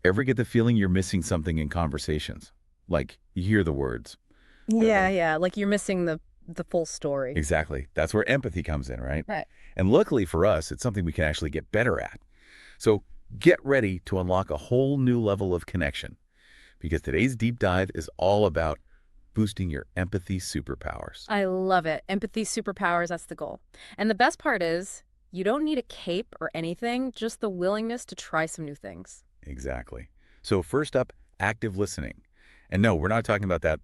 Ever get the feeling you're missing something in conversations? Like, you hear the words. Yeah, Uh, yeah, like you're missing the full story. exactly. That's where empathy comes in, right? Right. And luckily for us, it's something we can actually get better at. So get ready to unlock a whole new level of connection because today's deep dive is all about boosting your empathy superpowers. I love it. Empathy superpowers, that's the goal. And the best part is, you don't need a cape or anything, just the willingness to try some new things. Exactly. So first up, active listening. And no, we're not talking about that,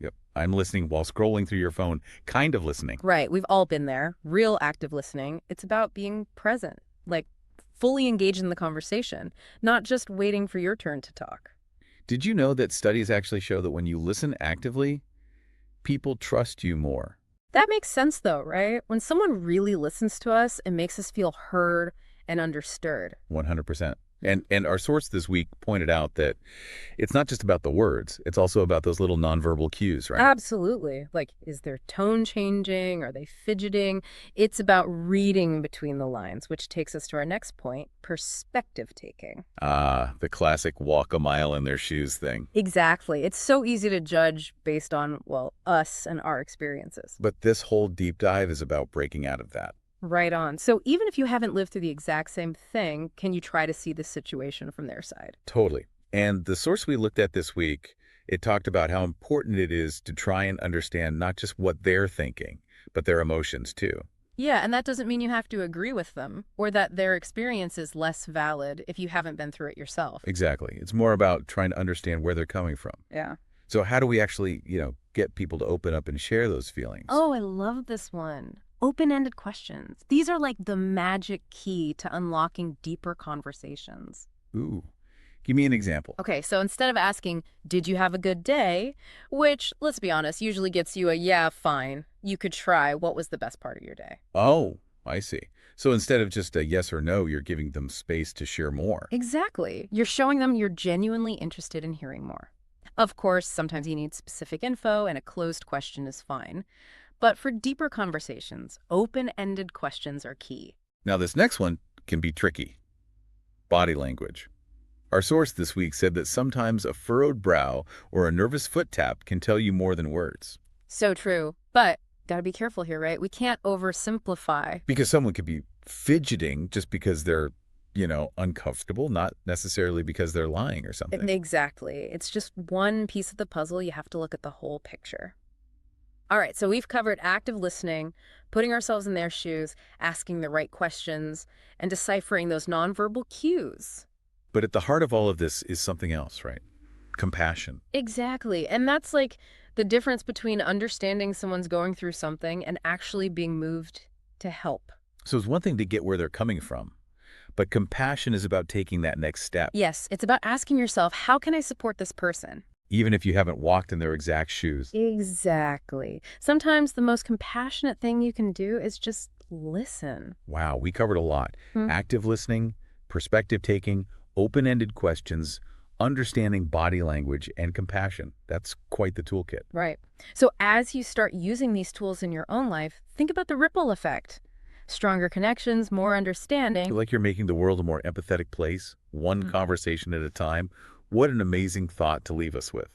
yep, I'm listening while scrolling through your phone, kind of listening. Right, we've all been there. Real active listening, it's about being present, like fully engaged in the conversation, not just waiting for your turn to talk. Did you know that studies actually show that when you listen actively, people trust you more? That makes sense though, right? When someone really listens to us, it makes us feel heard and understood. 100%. And our source this week pointed out that it's not just about the words, it's also about those little nonverbal cues, right? Absolutely. Like, is their tone changing? Are they fidgeting? It's about reading between the lines, which takes us to our next point, perspective taking. Ah, the classic walk a mile in their shoes thing. Exactly. It's so easy to judge based on, well, us and our experiences. But this whole deep dive is about breaking out of that. Right on. So even if you haven't lived through the exact same thing, can you try to see the situation from their side? Totally. And the source we looked at this week, it talked about how important it is to try and understand not just what they're thinking, but their emotions too. Yeah, and that doesn't mean you have to agree with them or that their experience is less valid if you haven't been through it yourself. Exactly. It's more about trying to understand where they're coming from. Yeah. So how do we actually, get people to open up and share those feelings? Oh, I love this one. Open-ended questions. These are like the magic key to unlocking deeper conversations. Ooh, give me an example. Okay, so instead of asking, did you have a good day? Which, let's be honest, usually gets you a yeah, fine. You could try, what was the best part of your day? Oh, I see. So instead of just a yes or no, you're giving them space to share more. Exactly. You're showing them you're genuinely interested in hearing more. Of course, sometimes you need specific info and a closed question is fine. But for deeper conversations, open-ended questions are key. Now, this next one can be tricky. Body language. Our source this week said that sometimes a furrowed brow or a nervous foot tap can tell you more than words. So true. But gotta be careful here, right? We can't oversimplify. Because someone could be fidgeting just because they're, uncomfortable, not necessarily because they're lying or something. Exactly. It's just one piece of the puzzle. You have to look at the whole picture. All right, so we've covered active listening, putting ourselves in their shoes, asking the right questions, and deciphering those nonverbal cues. But at the heart of all of this is something else, right? Compassion. Exactly. And that's like the difference between understanding someone's going through something and actually being moved to help. So it's one thing to get where they're coming from, but compassion is about taking that next step, Yes, it's about asking yourself, how can I support this person? even if you haven't walked in their exact shoes. Exactly. Sometimes the most compassionate thing you can do is just listen. Wow, we covered a lot. Hmm. Active listening, perspective taking, open-ended questions, understanding body language, and compassion. That's quite the toolkit. Right. So as you start using these tools in your own life, think about the ripple effect. Stronger connections, more understanding. Feel like you're making the world a more empathetic place, one Mm. conversation at a time. What an amazing thought to leave us with.